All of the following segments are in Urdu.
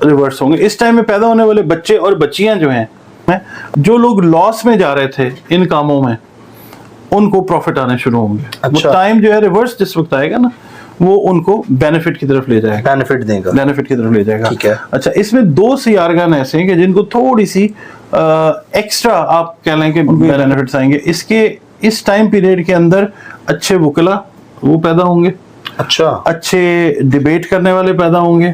ریورس ہوں گے. اس ٹائم میں پیدا ہونے والے بچے اور بچیاں جو ہیں, جو لوگ لاس میں جا رہے تھے ان کاموں میں, ان کو پروفٹ آنے شروع ہوں گے. وہ ٹائم جو ہے ریورس جس وقت آئے گا نا, وہ ان کو بینیفٹ کی طرف لے جائے گا, بینیفٹ دے گا, بینیفٹ کی طرف لے جائے گا. ٹھیک ہے. اچھا, اس میں 2 سیارگان ایسے ہیں کہ جن کو تھوڑی سی ایکسٹرا آپ کہہ لیں کہ بینیفٹس آئیں گے. اس ٹائم پیریڈ کے اندر اچھے وکلا وہ پیدا ہوں گے, اچھا, اچھے ڈیبیٹ کرنے والے پیدا ہوں گے.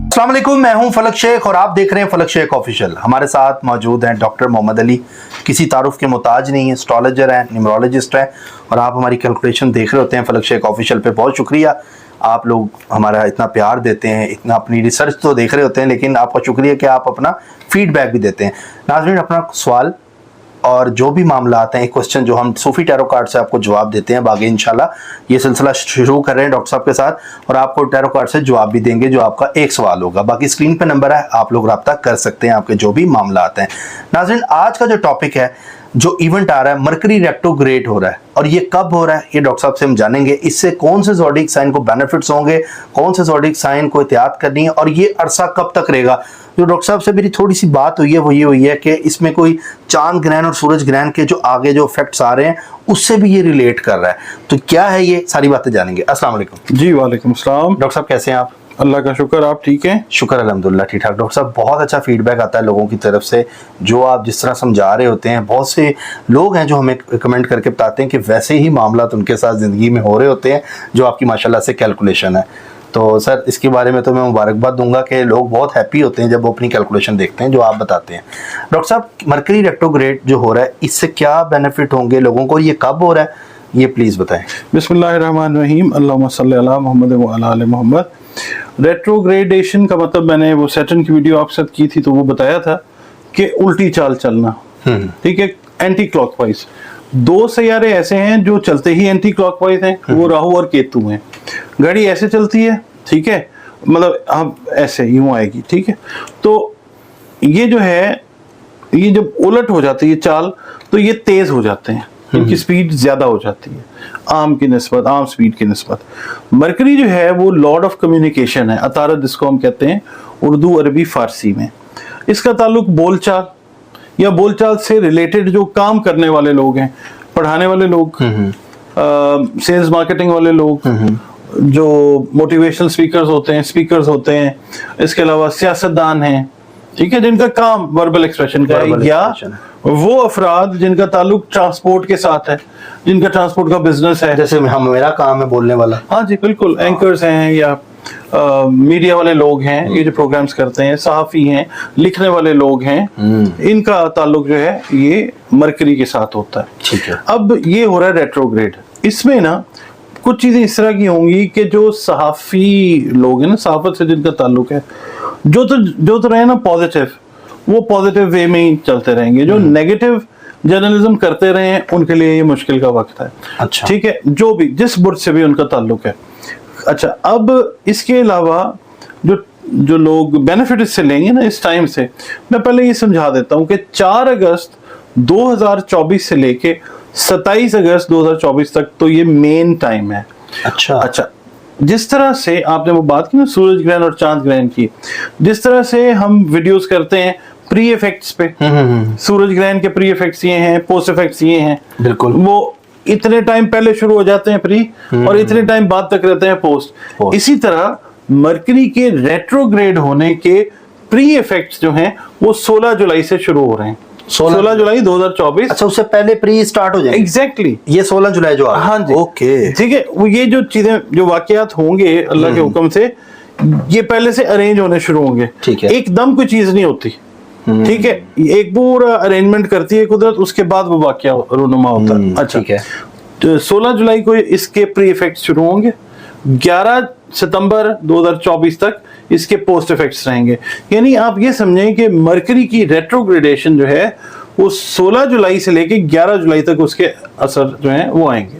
السلام علیکم, میں ہوں فلک شیخ اور آپ دیکھ رہے ہیں فلک شیخ آفیشیل. ہمارے ساتھ موجود ہیں ڈاکٹر محمد علی, کسی تعارف کے محتاج نہیں ہیں, اسٹرالوجر ہیں, نیمرولوجسٹ ہیں, اور آپ ہماری کیلکولیشن دیکھ رہے ہوتے ہیں فلک شیخ آفیشیل پہ. بہت شکریہ, آپ لوگ ہمارا اتنا پیار دیتے ہیں, اتنا اپنی ریسرچ تو دیکھ رہے ہوتے ہیں, لیکن آپ کا شکریہ کہ آپ اپنا فیڈ بیک بھی دیتے ہیں. ناظرین, اپنا سوال اور جو بھی معاملات ہیں, ایک کوسچن جو ہم صوفی ٹیرو کارڈ سے آپ کو جواب دیتے ہیں, باقی انشاءاللہ یہ سلسلہ شروع کر رہے ہیں ڈاکٹر صاحب کے ساتھ, اور آپ کو ٹیرو کارڈ سے جواب بھی دیں گے جو آپ کا ایک سوال ہوگا. باقی اسکرین پہ نمبر ہے, آپ لوگ رابطہ کر سکتے ہیں آپ کے جو بھی معاملات ہیں. ناظرین, آج کا جو ٹاپک ہے, جو ایونٹ آ رہا ہے, مرکری ریٹروگریڈ ہو رہا ہے, اور یہ کب ہو رہا ہے یہ ڈاکٹر صاحب سے ہم جانیں گے. اس سے کون سے زوڈیک سائن کو بینیفٹس ہوں گے, کون سے زوڈیک سائن کو احتیاط کرنی ہے, اور یہ عرصہ کب تک رہے گا. جو ڈاکٹر صاحب سے میری تھوڑی سی بات ہوئی ہے وہ یہ ہوئی ہے کہ اس میں کوئی چاند گرہن اور سورج گرہن کے جو آگے جو افیکٹس آ رہے ہیں اس سے بھی یہ ریلیٹ کر رہا ہے. تو کیا ہے یہ ساری باتیں جانیں گے. السلام علیکم. جی وعلیکم السلام. ڈاکٹر صاحب کیسے ہیں آپ؟ اللہ کا شکر, آپ ٹھیک ہیں؟ شکر الحمدللہ ٹھیک ٹھاک. ڈاکٹر صاحب, بہت اچھا فیڈ بیک آتا ہے لوگوں کی طرف سے, جو آپ جس طرح سمجھا رہے ہوتے ہیں. بہت سے لوگ ہیں جو ہمیں کمنٹ کر کے بتاتے ہیں کہ ویسے ہی معاملات ان کے ساتھ زندگی میں ہو رہے ہوتے ہیں جو آپ کی ماشاءاللہ سے کیلکولیشن ہے. تو سر, اس کے بارے میں تو میں مبارکباد دوں گا کہ لوگ بہت ہیپی ہوتے ہیں جب وہ اپنی کیلکولیشن دیکھتے ہیں جو آپ بتاتے ہیں. ڈاکٹر صاحب, مرکری ریٹروگریڈ جو ہو رہا ہے اس سے کیا بینیفٹ ہوں گے لوگوں کو, یہ کب ہو رہا ہے, یہ پلیز بتائیں. بسم اللہ الرحمن الرحیم, اللہم صلی علی محمد وعلی آل محمد. ریٹروگریڈیشن کا مطلب میں نے وہ سیٹرن کی ویڈیو آپ سے کی تھی تو وہ بتایا تھا کہ الٹی چال چلنا, ٹھیک ہے, اینٹی کلاک وائز. 2 سیارے ایسے ہیں جو چلتے ہی اینٹی کلاک وائز ہیں, وہ راہو اور کیتو ہیں. گھڑی ایسے چلتی ہے, ٹھیک ہے, مطلب ہم ایسے یوں آئے گی, ٹھیک ہے. تو یہ جو ہے, یہ جب الٹ ہو جاتی ہے چال تو یہ تیز ہو جاتے ہیں, ان کی سپیڈ زیادہ ہو جاتی ہے عام کی نسبت, عام سپیڈ کی نسبت. مرکری جو ہے وہ لارڈ آف کمیونیکیشن ہے, عطارد جس کو ہم کہتے ہیں اردو عربی فارسی میں. اس کا تعلق بول چال یا بول چال سے ریلیٹڈ جو کام کرنے والے لوگ ہیں, پڑھانے والے لوگ, سیلز مارکیٹنگ والے لوگ, جو موٹیویشنل اسپیکرز ہوتے ہیں, اس کے علاوہ سیاستدان ہیں, ٹھیک ہے, جن کا کام وربل ایکسپریشن کا ہے, یا وہ افراد جن کا تعلق ٹرانسپورٹ کے ساتھ ہے, جن کا ٹرانسپورٹ کا بزنس ہے, جیسے میرا کام ہے بولنے والا. ہاں جی بالکل, اینکرز ہیں یا میڈیا والے لوگ ہیں, یہ جو پروگرامز کرتے ہیں, صحافی ہیں, لکھنے والے لوگ ہیں, ان کا تعلق جو ہے یہ مرکری کے ساتھ ہوتا ہے. ٹھیک ہے. اب یہ ہو رہا ہے ریٹروگریڈ. اس میں نا کچھ چیزیں اس طرح کی ہوں گی کہ جو صحافی لوگ ہیں نا, صحافت سے جن کا تعلق ہے, جو تو رہے نا پازیٹیو, وہ پازیٹیو وے میں ہی چلتے رہیں گے. جو نیگیٹو جرنلزم کرتے رہے ہیں ان کے لیے یہ مشکل کا وقت ہے. اچھا, ٹھیک ہے, جو بھی جس برج سے بھی ان کا تعلق ہے. اچھا, اب اس کے علاوہ جو لوگ بینیفٹ اس سے لیں گے نا اس ٹائم سے, میں پہلے یہ سمجھا دیتا ہوں کہ 4 اگست 2024 سے لے کے 27 اگست 2024 تک تو یہ مین ٹائم ہے. اچھا, جس طرح سے آپ نے وہ بات کی نا سورج گرہن اور چاند گرہن کی, جس طرح سے ہم ویڈیوز کرتے ہیں پری ایفیکٹس پہ, سورج گرہن کے پری ایفیکٹس یہ ہیں, پوسٹ ایفیکٹس یہ ہیں, بالکل, وہ اتنے ٹائم پہلے شروع ہو جاتے ہیں پری, اور اتنے ٹائم بعد تک رہتے ہیں پوسٹ. اسی طرح مرکری کے ریٹروگریڈ ہونے کے پری ایفیکٹس جو ہیں وہ 16 جولائی سے شروع ہو رہے ہیں. 16 جولائی 2024. اچھا, اس سے پہلے پری سٹارٹ ہو جائے گا. ایگزیکٹلی, یہ 16 جولائی جو ہاں جی, اوکے, ٹھیک ہے. وہ یہ جو چیزیں جو واقعات ہوں گے اللہ کے حکم سے, یہ پہلے سے ارینج ہونے شروع ہوں گے. ٹھیک ہے, ایک دم کوئی چیز نہیں ہوتی, ٹھیک ہے, ایک پورا ارینجمنٹ کرتی ہے قدرت, اس کے بعد وہ واقعہ رونما ہوتا ہے. اچھا, ٹھیک ہے. 16 جولائی کو اس کے پری ایفیکٹس شروع ہوں گے, 11 ستمبر 2024 تک اس کے پوسٹ ایفیکٹس رہیں گے. یعنی آپ یہ سمجھیں کہ مرکری کی ریٹروگریڈیشن جو ہے وہ 16 جولائی سے لے کے 11 جولائی تک اس کے اثر جو ہیں وہ آئیں گے.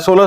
16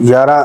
11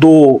2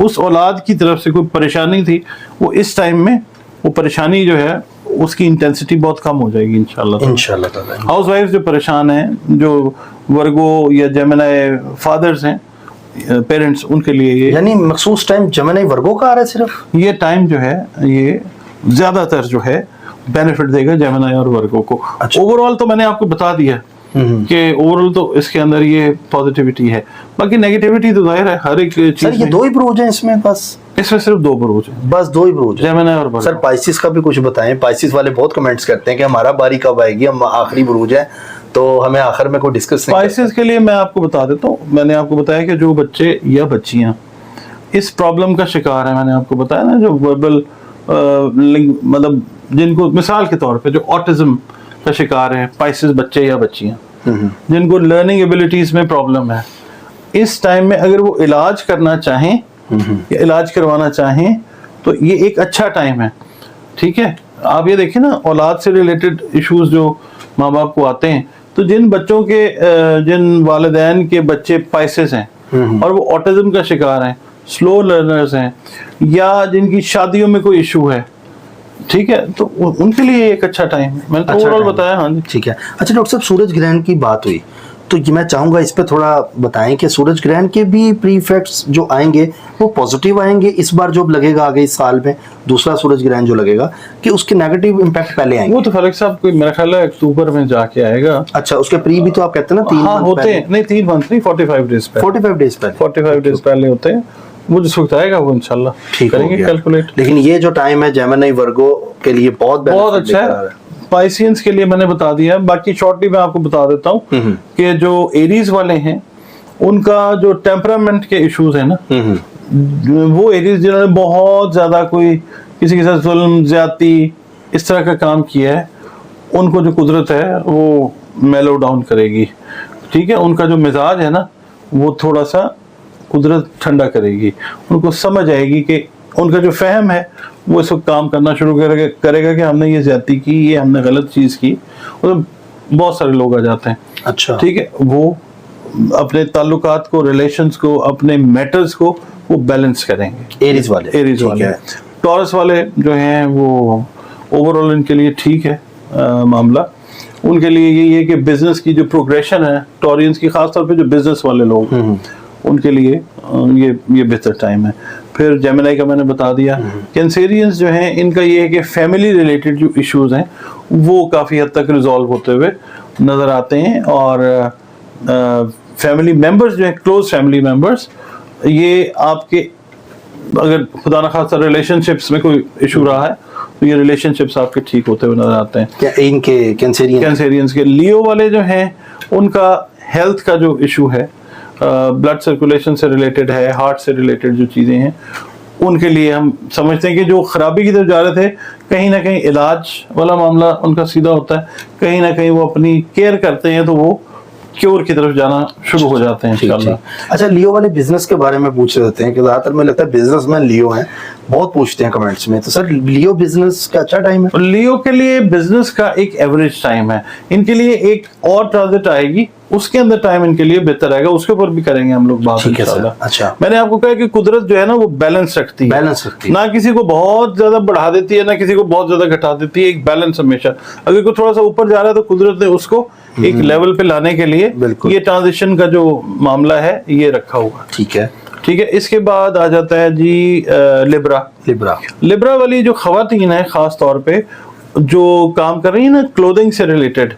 اس اولاد کی طرف سے کوئی پریشانی تھی وہ اس ٹائم میں وہ پریشانی جو ہے اس کی انٹینسٹی بہت کم ہو جائے گی انشاءاللہ تعالی. ہاؤس وائف جو پریشان ہیں, جو ورگو یا جیمنائی فادرز ہیں, پیرنٹس, ان کے لیے یہ یعنی مخصوص ٹائم جیمنائی ورگو کا آ رہا ہے صرف, یہ ٹائم جو ہے یہ زیادہ تر جو ہے بینیفٹ دے گا جیمنائی اور ورگو کو. اوور آل تو میں نے آپ کو بتا دیا کہ اوور آل تو اس کے اندر یہ پازیٹیوٹی ہے, باقی نیگیٹیوٹی تو ظاہر ہے ہر ایک چیز. سر یہ 2 ہی بروج ہیں اس میں, بس اس میں صرف 2 بروج ہیں, بس 2 ہی بروج ہیں جیمنائی اور ورگو. سر پائسس کا بھی کچھ بتائیں, پائسس والے بہت کمنٹس کرتے ہیں کہ ہمارا باری کب آئے گی, ہم آخری بروج ہیں تو ہمیں آخر میں کوئی ڈسکس نہیں. پائسس کے لیے میں آپ کو بتا دیتا ہوں, میں نے آپ کو بتایا کہ جو بچے یا بچیاں اس پرابلم کا شکار ہیں, میں نے آپ کو بتایا نا, جو وربل مطلب جن کو مثال کے طور پہ جو آٹزم کا شکار ہے, پائسس بچے یا بچیاں جن کو لرننگ ایبلٹیز میں پرابلم ہے, اس ٹائم میں اگر وہ علاج کرنا چاہیں یا علاج کروانا چاہیں تو یہ ایک اچھا ٹائم ہے. ٹھیک ہے, آپ یہ دیکھیں نا اولاد سے ریلیٹڈ ایشوز جو ماں باپ کو آتے ہیں, تو جن بچوں کے جن والدین کے بچے پائسس ہیں اور وہ آٹزم کا شکار ہیں, سلو لرنرز ہیں, یا جن کی شادیوں میں کوئی ایشو ہے, ٹھیک ہے, تو ان کے لیے ایک اچھا ٹائم ہے. میں نے اوور آل بتایا. ہاں جی ٹھیک ہے. اچھا ڈاکٹر صاحب, سورج گرہن کی بات ہوئی تو یہ میں چاہوں گا اس پہ تھوڑا بتائیں کہ سورج گرہن کے بھی پری ایفیکٹس جو آئیں گے وہ پازیٹیو آئیں گے اس بار جو لگے گا آگے اس سال میں, دوسرا سورج گرہن جو لگے گا, کہ اس کے نیگیٹو امپیکٹ پہلے آئیں گے؟ وہ تو فلک صاحب کوئی میرا خیال ہے اکتوبر میں جا کے آئے گا. اچھا, اس کے پری بھی تو آپ کہتے ہیں نا 3 ہاں ہوتے ہیں, نہیں 3 منتھ نہیں, 45 ڈیز پہلے, 45 ڈیز پہلے 45 ڈیز پہلے ہوتے ہیں. وہ جس وقت آئے گا وہ انشاءاللہ کریں گے کیلکولیٹ. لیکن یہ جو ٹائم ہے جیمنائی ورگو کے لیے بہت اچھا ہے. پائسینس کے لیے میں نے بتا دیا, باقی شارٹلی میں آپ کو بتا دیتا ہوں کہ جو ایریز والے ہیں ان کا جو ٹیمپرامنٹ کے ایشوز ہیں نا, وہ ایریز جنہوں نے بہت زیادہ کوئی کسی کے ساتھ ظلم زیادتی اس طرح کا کام کیا ہے, ان کو جو قدرت ہے وہ میلو ڈاؤن کرے گی. ٹھیک ہے, ان کا جو مزاج ہے نا وہ تھوڑا سا قدرت ٹھنڈا کرے گی, ان کو سمجھ آئے گی کہ ان کا جو فہم ہے وہ اس وقت کام کرنا شروع کرے گا کہ ہم نے یہ زیادتی کی, یہ ہم نے غلط چیز کی. بہت سارے لوگ آ جاتے ہیں. اچھا, ٹھیک ہے, وہ اپنے تعلقات کو, ریلیشنز کو, اپنے میٹرز کو وہ بیلنس کریں گے. ایریز والے. ٹورس والے جو ہیں وہ اوور آل ان کے لیے ٹھیک ہے معاملہ. ان کے لیے یہی ہے کہ بزنس کی جو پروگریشن ہے, ٹورینز کی خاص طور پہ جو بزنس والے لوگ ہیں ان کے لیے یہ بہتر ٹائم ہے. پھر جیمنائی کا میں نے بتا دیا. کینسیرینز جو ہیں ان کا یہ ہے کہ فیملی ریلیٹڈ جو ایشوز ہیں وہ کافی حد تک ریزالو ہوتے ہوئے نظر آتے ہیں, اور فیملی ممبرز جو ہیں, کلوز فیملی ممبرز, یہ آپ کے اگر خدا نخواستہ ریلیشن شپس میں کوئی ایشو رہا ہے تو یہ ریلیشن شپس آپ کے ٹھیک ہوتے ہوئے نظر آتے ہیں. کیا ان کے کینسیرینز کے. لیو والے جو ہیں ان کا ہیلتھ کا جو ایشو ہے, بلڈ سرکولیشن سے ریلیٹڈ ہے, ہارٹ سے ریلیٹڈ جو چیزیں ہیں, ان کے لیے ہم سمجھتے ہیں کہ جو خرابی کی طرف جا رہے تھے کہیں نہ کہیں علاج والا معاملہ ان کا سیدھا ہوتا ہے, کہیں نہ کہیں وہ اپنی کیئر کرتے ہیں تو وہ کیور کی طرف جانا شروع ہو جاتے ہیں انشاءاللہ. اچھا, لیو والے بزنس کے بارے میں پوچھ رہے ہوتے ہیں کہ زیادہ تر مجھے لگتا ہے بزنس مین لیو ہیں, بہت پوچھتے ہیں کمنٹس میں, تو سر لیو بزنس کا اچھا ٹائم ہے؟ لیو کے لیے بزنس کا ایک ایوریج ٹائم ہے. ان کے لیے ایک اور ٹرانزٹ آئے گی, اس کے اندر ٹائم ان کے لیے بہتر آئے گا, اس کے اوپر بھی کریں گے ہم لوگ بات انشاءاللہ. اچھا, میں نے آپ کو کہا کہ قدرت جو ہے نا وہ بیلنس رکھتی ہے, نہ کسی کو بہت زیادہ بڑھا دیتی ہے نہ کسی کو بہت زیادہ گھٹا دیتی ہے, ایک بیلنس ہمیشہ. اگر کوئی تھوڑا سا اوپر جا رہا ہے تو قدرت نے اس کو ایک لیول پہ لانے کے لیے یہ ٹرانزیشن کا جو معاملہ ہے یہ رکھا ہوا. ٹھیک ہے. اس کے بعد آ جاتا ہے جی لبرا والی جو خواتین ہیں خاص طور پہ جو کام کر رہی ہیں نا کلودنگ سے ریلیٹڈ,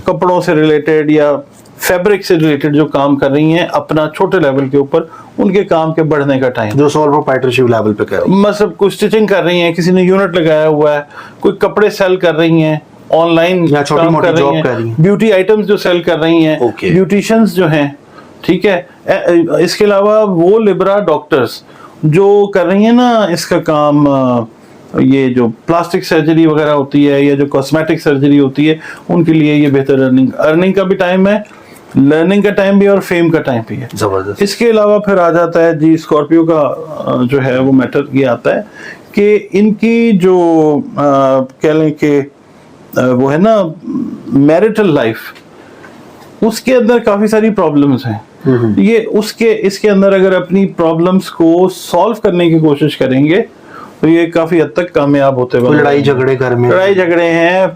کپڑوں سے ریلیٹڈ یا فیبرک سے ریلیٹڈ جو کام کر رہی ہیں اپنا چھوٹے لیول کے اوپر, ان کے کام کے بڑھنے کا ٹائم, جو سول پروپرائٹرشپ لیول پہ کر رہی ہیں, مطلب کوئی سٹچنگ کر رہی ہیں, کسی نے یونٹ لگایا ہوا ہے, کوئی کپڑے سیل کر رہی ہیں, آن لائن کام کر رہی ہیں, بیوٹی آئٹمز جو سیل کر رہی ہیں, بیوٹیشنز جو ہیں. ٹھیک ہے. اس کے علاوہ وہ لبرا ڈاکٹرز جو کر رہی ہیں نا اس کا کام, یہ جو پلاسٹک سرجری وغیرہ ہوتی ہے یا جو کاسمیٹک سرجری ہوتی ہے, ان کے لیے یہ بہتر ارننگ کا بھی ٹائم ہے, لرننگ کا ٹائم بھی اور فیم کا ٹائم بھی ہے. زبردست. اس کے علاوہ پھر آ جاتا ہے جی اسکارپیو کا جو ہے وہ میٹر یہ آتا ہے کہ ان کی جو کہہ لیں کہ وہ ہے نا میرٹل لائف, اس کے اندر کافی ساری پرابلمز ہیں. یہ اس کے اندر اگر اپنی پرابلمس کو سالو کرنے کی کوشش کریں گے تو یہ کافی حد تک کامیاب ہوتے ہیں. لڑائی جھگڑے گھر میں، لڑائی جھگڑے ہیں،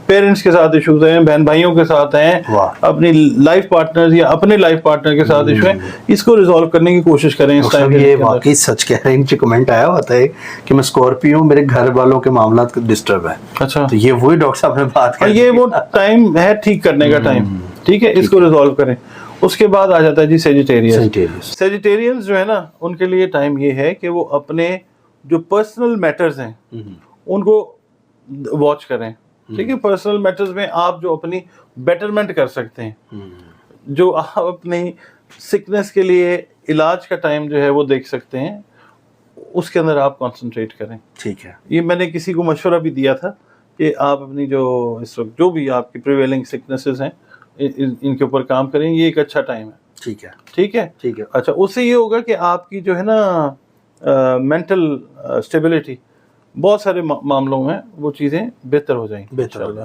پیرنٹس کے ساتھ ایشوز ہیں، بہن بھائیوں کے ساتھ ہیں، اپنی لائف پارٹنر یا اپنے لائف پارٹنر کے ساتھ ایشو ہیں، اس کو ریزالو کرنے کی کوشش کریں اس ٹائم. یہ واقعی سچ کہہ رہے ہیں. نیچے کمنٹ آیا ہوتا ہے کہ میں اسکارپیو ہوں، میرے گھر والوں کے معاملات ڈسٹرب ہیں. اچھا، تو یہ وہی ڈاکٹر صاحب نے بات کی، یہ وہ ٹائم ہے ٹھیک کرنے کا ٹائم. ٹھیک ہے، اس کو ریزالو کریں. اس کے بعد آ جاتا ہے جی سیجیٹیرینز جو ہے نا، ان کے لیے ٹائم یہ ہے کہ وہ اپنے جو پرسنل میٹرز ہیں ان کو واچ کریں. ٹھیک ہے، پرسنل میٹرز میں آپ جو اپنی بیٹرمنٹ کر سکتے ہیں، جو آپ اپنی سکنس کے لیے علاج کا ٹائم جو ہے وہ دیکھ سکتے ہیں، اس کے اندر آپ کانسنٹریٹ کریں. ٹھیک ہے. یہ میں نے کسی کو مشورہ بھی دیا تھا کہ آپ اپنی جو اس وقت جو بھی آپ کی پریویلنگ سکنسز ہیں ان کے اوپر کام کریں. یہ ایک اچھا ٹائم ہے. ٹھیک ہے. ٹھیک ہے. ٹھیک ہے. اچھا، اس سے یہ ہوگا کہ آپ کی جو ہے نا مینٹل اسٹیبلٹی بہت سارے معاملوں میں وہ چیزیں بہتر ہو جائیں گی انشاءاللہ.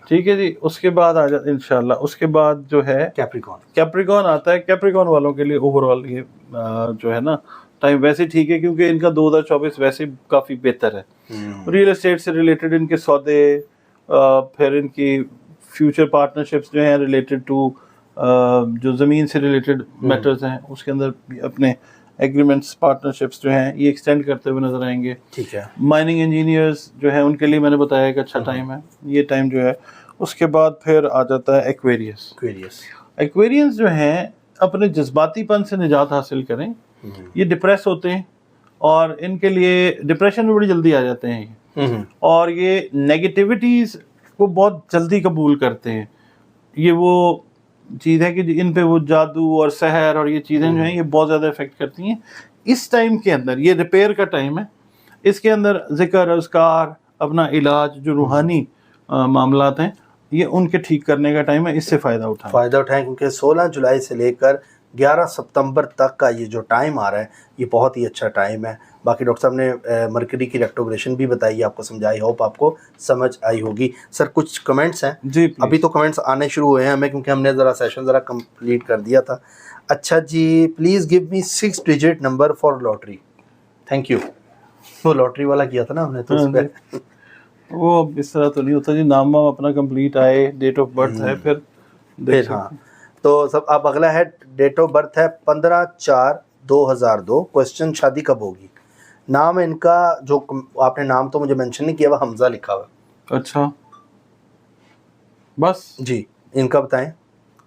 ٹھیک ہے جی. اس کے بعد آ جاتا انشاءاللہ. اس کے بعد جو ہے کیپریکون آتا ہے. کیپریکون والوں کے لیے اوور آل یہ جو ہے نا ٹائم ویسے ٹھیک ہے، کیونکہ ان کا 2024 ویسے کافی بہتر ہے. ریئل اسٹیٹ سے ریلیٹڈ ان کے سودے، پھر ان کی فیوچر پارٹنرشپس جو ہیں ریلیٹڈ ٹو جو زمین سے ریلیٹڈ میٹرز ہیں، اس کے اندر اپنے ایگریمنٹس پارٹنرشپس جو ہیں یہ ایکسٹینڈ کرتے ہوئے نظر آئیں گے. ٹھیک ہے. مائننگ انجینئرز جو ہیں ان کے لیے میں نے بتایا کہ اچھا ٹائم ہے یہ ٹائم جو ہے. اس کے بعد پھر آ جاتا ہے ایکویرینس جو ہیں اپنے جذباتی پن سے نجات حاصل کریں. یہ ڈپریس ہوتے ہیں اور ان کے لیے ڈپریشن میں بڑی جلدی آ جاتے ہیں یہ، اور یہ نیگیٹیوٹیز کو بہت جلدی قبول کرتے ہیں. یہ وہ چیز ہے کہ ان پہ وہ جادو اور سحر اور یہ چیزیں جو ہیں یہ بہت زیادہ افیکٹ کرتی ہیں. اس ٹائم کے اندر یہ ریپیئر کا ٹائم ہے. اس کے اندر ذکر اذکار، اپنا علاج، جو روحانی معاملات ہیں یہ ان کے ٹھیک کرنے کا ٹائم ہے. اس سے فائدہ اٹھائیں کیونکہ 16 جولائی سے لے کر 11 ستمبر تک کا یہ جو ٹائم آ رہا ہے یہ بہت ہی اچھا ٹائم ہے. باقی ڈاکٹر صاحب نے مرکری کی ریٹروگریشن بھی بتائی، آپ کو سمجھائی، ہوپ آپ کو سمجھ آئی ہوگی. سر کچھ کمنٹس ہیں جی، ابھی تو کمنٹس آنے شروع ہوئے ہیں ہمیں، کیونکہ ہم نے سیشن کمپلیٹ کر دیا تھا. اچھا جی، please give me 6 digit number for lottery. Thank you. وہ لاٹری والا کیا تھا نا ہم نے، تو اس پہ وہ اس طرح تو نہیں ہوتا جی. نام اپنا کمپلیٹ آئے، ڈیٹ آف برتھ ہے، پھر ہاں. تو سب اب اگلا ہے ڈیٹ آف برتھ ہے 15/4/2002. کوشچن شادی کب ہوگی. نام ان کا جو آپ نے نام تو مجھے مینشن نہیں کیا، وہ حمزہ لکھا ہوا. اچھا بس جی. ان کا بتائیں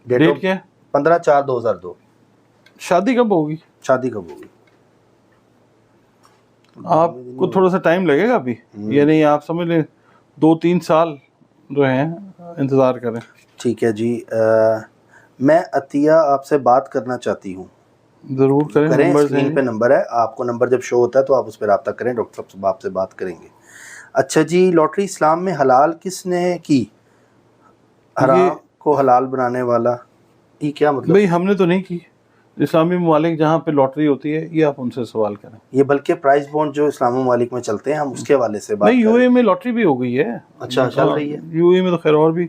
ڈیٹ کیا ہے. 15/4/2002. شادی کب ہوگی. آپ کو تھوڑا سا ٹائم لگے گا ابھی، یعنی آپ سمجھ لیں 2-3 سال جو ہیں انتظار کریں. ٹھیک ہے جی. میں عطیہ آپ سے بات کرنا چاہتی ہوں. ضرور کریں. اسکرین پہ نمبر ہے، آپ کو نمبر جب شو ہوتا ہے تو آپ اس پہ رابطہ کریں، ڈاکٹر صاحب آپ سے بات کریں گے. اچھا جی، لاٹری اسلام میں حلال کس نے کی؟ حرام کو حلال بنانے والا. یہ کیا مطلب؟ بھئی ہم نے تو نہیں کی. اسلامی ممالک جہاں پہ لاٹری ہوتی ہے یہ آپ ان سے سوال کریں. یہ بلکہ پرائز بونڈ جو اسلامی ممالک میں چلتے ہیں ہم اس کے حوالے سے بات نہیں. یو اے میں لاٹری بھی ہو گئی ہے. اچھا، چل رہی ہے یو اے میں تو خیر اور بھی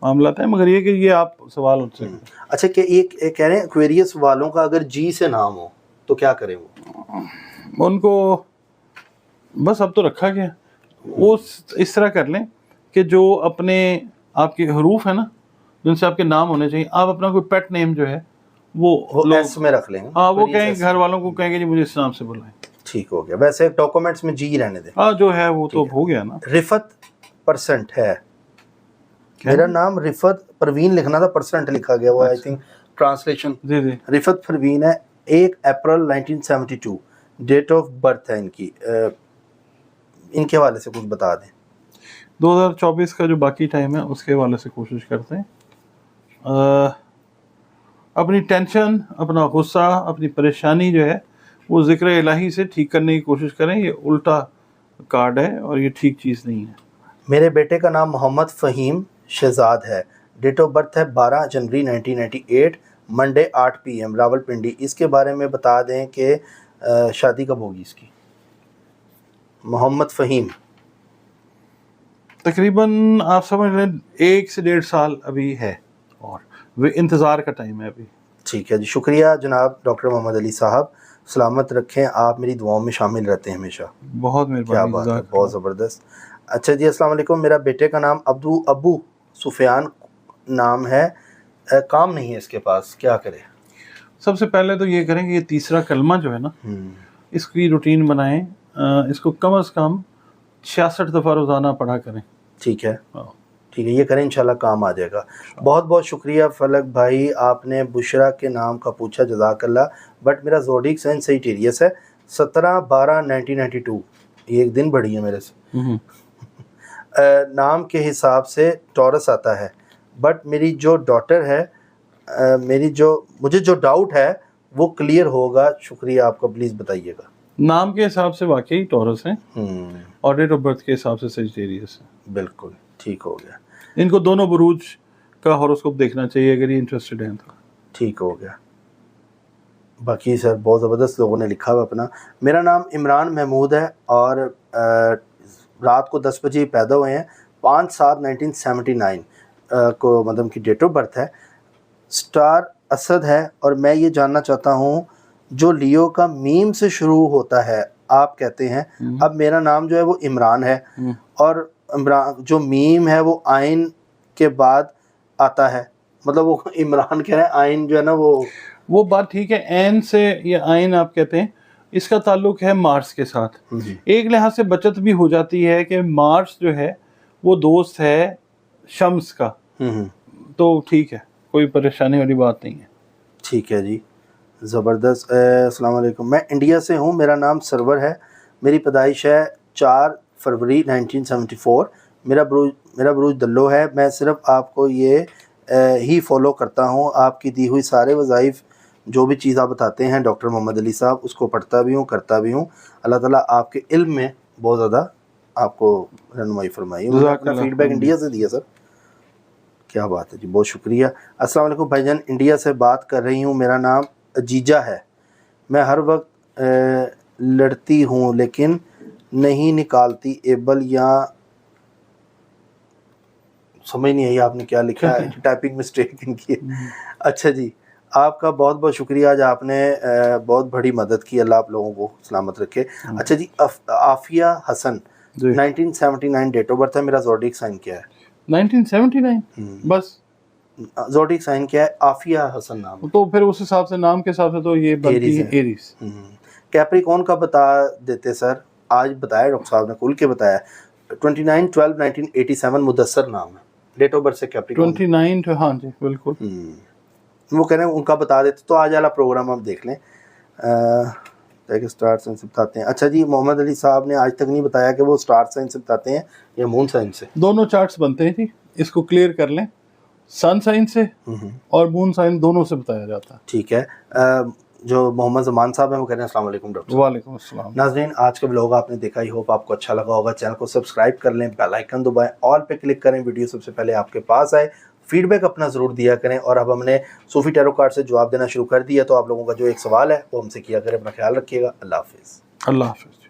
معاملات ہیں، مگر یہ کہ یہ آپ سوال ان سے. اچھا، کہ ایک کہہ رہے ہیں ایکویریس والوں کا اگر جی سے نام ہو تو کیا کریں وہ؟ ان کو بس اب تو رکھا گیا، وہ اس طرح کر لیں کہ جو اپنے آپ کے حروف ہیں نا جن سے آپ کے نام ہونے چاہیے، آپ اپنا کوئی پیٹ نیم جو ہے وہ ایس میں رکھ لیں. ہاں، وہ کہیں گھر والوں کو کہیں گے جی مجھے اس نام سے بلائیں. ٹھیک ہو گیا. ویسے ڈاکومنٹس میں جی رہنے دیں. ہاں جو ہے وہ تو ہو گیا نا. رفت پرسنٹ ہے. میرا نام رفت پروین لکھنا تھا، پرسنٹ لکھا گیا وہ، آئی تھنک ٹرانسلیشن. جی. رفت پروین ہے. 1 اپریل 1972 ڈیٹ آف برتھ ہے ان کی. ان کے حوالے سے کچھ بتا دیں. 2024 کا جو باقی ٹائم ہے اس کے حوالے سے کوشش کرتے ہیں. اپنی ٹینشن، اپنا غصہ، اپنی پریشانی جو ہے وہ ذکر الہی سے ٹھیک کرنے کی کوشش کریں. یہ الٹا کارڈ ہے اور یہ ٹھیک چیز نہیں ہے. میرے بیٹے کا نام محمد فہیم شہزاد ہے. ڈیٹ آف برتھ ہے 12 جنوری 1998 منڈے 8 PM راول پنڈی. اس کے بارے میں بتا دیں کہ شادی کب ہوگی اس کی. محمد فہیم تقریباً آپ سمجھ لیں 1 سے 1.5 سال ابھی ہے اور وہ انتظار کا ٹائم ہے ابھی. ٹھیک ہے جی, شکریہ جناب ڈاکٹر محمد علی صاحب, سلامت رکھیں, آپ میری دعاؤں میں شامل رہتے ہیں ہمیشہ. بہت کیا مہربانی, بات ہے, بہت زبردست. اچھا جی, السلام علیکم, میرا بیٹے کا نام ابو سفیان نام ہے, کام نہیں ہے اس کے پاس, کیا کرے؟ سب سے پہلے تو یہ کریں کہ یہ تیسرا کلمہ جو ہے نا, اس کی روٹین بنائیں, اس کو کم از کم 66 دفعہ روزانہ پڑھا کریں. ٹھیک ہے, ٹھیک ہے, یہ کریں, انشاءاللہ کام آ جائے گا. بہت بہت شکریہ فلک بھائی, آپ نے بشرا کے نام کا پوچھا, جزاک اللہ, بٹ میرا زوڈیک سائن صحیح ٹیریس ہے, 17/12/1992, یہ ایک دن بڑھی ہے میرے سے. نام کے حساب سے ٹورس آتا ہے, بٹ میری جو ڈاٹر ہے, مجھے جو ڈاؤٹ ہے وہ کلیئر ہوگا. شکریہ آپ کا, پلیز بتائیے گا. نام کے حساب سے واقعی ٹورس ہیں, اور ڈیٹ آف برتھ کے حساب سے سیجیٹیریس ہیں. بالکل ٹھیک ہو گیا, ان کو دونوں بروج کا ہاروسکوپ دیکھنا چاہیے اگر یہ انٹرسٹڈ ہیں تو. ٹھیک ہو گیا. باقی سر بہت زبردست لوگوں نے لکھا ہوا اپنا. میرا نام عمران محمود ہے, اور رات کو 10 بجے پیدا ہوئے ہیں, 5/7/1979 کو مطلب کی ڈیٹ آف برتھ ہے. اسٹار اسد ہے, اور میں یہ جاننا چاہتا ہوں جو لیو کا میم سے شروع ہوتا ہے آپ کہتے ہیں, اب میرا نام جو ہے وہ عمران ہے, اور عمران جو میم ہے وہ آئین کے بعد آتا ہے, مطلب وہ عمران کہہ رہے ہیں, آئین جو ہے نا وہ بات ٹھیک ہے. این سے یا آئین آپ کہتے ہیں, اس کا تعلق ہے مارس کے ساتھ. ایک لحاظ سے بچت بھی ہو جاتی ہے کہ مارس جو ہے وہ دوست ہے شمس کا, تو ٹھیک ہے, کوئی پریشانی والی بات نہیں ہے. ٹھیک ہے جی, زبردست. السلام علیکم, میں انڈیا سے ہوں, میرا نام سرور ہے, میری پیدائش ہے 4 فروری 1974, میرا بروج دلو ہے. میں صرف آپ کو یہ ہی فالو کرتا ہوں, آپ کی دی ہوئی سارے وظائف, جو بھی چیز آپ بتاتے ہیں ڈاکٹر محمد علی صاحب, اس کو پڑھتا بھی ہوں, کرتا بھی ہوں. اللہ تعالیٰ آپ کے علم میں بہت زیادہ آپ کو رہنمائی فرمائی. اپنا فیڈ بیک انڈیا سے دیا سر, کیا بات ہے جی, بہت شکریہ. السلام علیکم بھائی جان, انڈیا سے بات کر رہی ہوں, میرا نام اجیجا ہے, میں ہر وقت لڑتی ہوں لیکن نہیں نکالتی ایبل, یا سمجھ نہیں آئی آپ نے کیا لکھا ہے, ٹائپنگ مسٹیک ان کی. اچھا جی, آپ کا بہت بہت شکریہ, آج آپ نے بہت بڑی مدد کی, اللہ آپ لوگوں کو سلامت رکھے. اچھا جی, عافیہ حسن 1979 ڈیٹ آف برتھ ہے, میرا زوڈیک سائن کیا ہے؟ 1979 بس. زوڈیک سائن کیا ہے؟ عافیہ حسن نام. تو پھر اس حساب سے نام کے حساب سے تو یہ بنتی ہے ایریز. کیپریکون کا بتا دیتے سر, آج بتایا ڈاکٹر صاحب نے, کھل کے بتایا. 29/12/1987 مدثر نام ہے, ڈیٹ آف برتھ سے کیپریکون 29. ہاں جی بالکل. وہ کہہ رہے ہیں ان کا بتا دیتے تو آج والا پروگرام آپ دیکھ لیں. اسٹار سائن سے بتاتے ہیں. اچھا جی, محمد علی صاحب نے آج تک نہیں بتایا کہ وہ اسٹار سائن سے بتاتے ہیں یا مون سائن سے. دونوں چارٹس بنتے ہیں جی, اس کو کلیئر کر لیں, سن سائن سے اور مون سائن دونوں سے بتایا جاتا ہے. ٹھیک ہے. جو محمد زمان صاحب ہیں وہ کہہ رہے ہیں السلام علیکم ڈاکٹر. وعلیکم السلام. ناظرین, آج کا بلاگ آپ نے دیکھا, ہی ہوپ آپ کو اچھا لگا ہوگا. چینل کو سبسکرائب کر لیں, بیل آئیکن دبائیں, آل پہ کلک کریں, ویڈیو سب سے پہلے آپ کے پاس آئے. فیڈ بیک اپنا ضرور دیا کریں, اور اب ہم نے صوفی ٹیرو کارڈ سے جواب دینا شروع کر دیا, تو آپ لوگوں کا جو ایک سوال ہے وہ ہم سے کیا کریں. اپنا خیال رکھیے گا, اللہ حافظ. اللہ حافظ.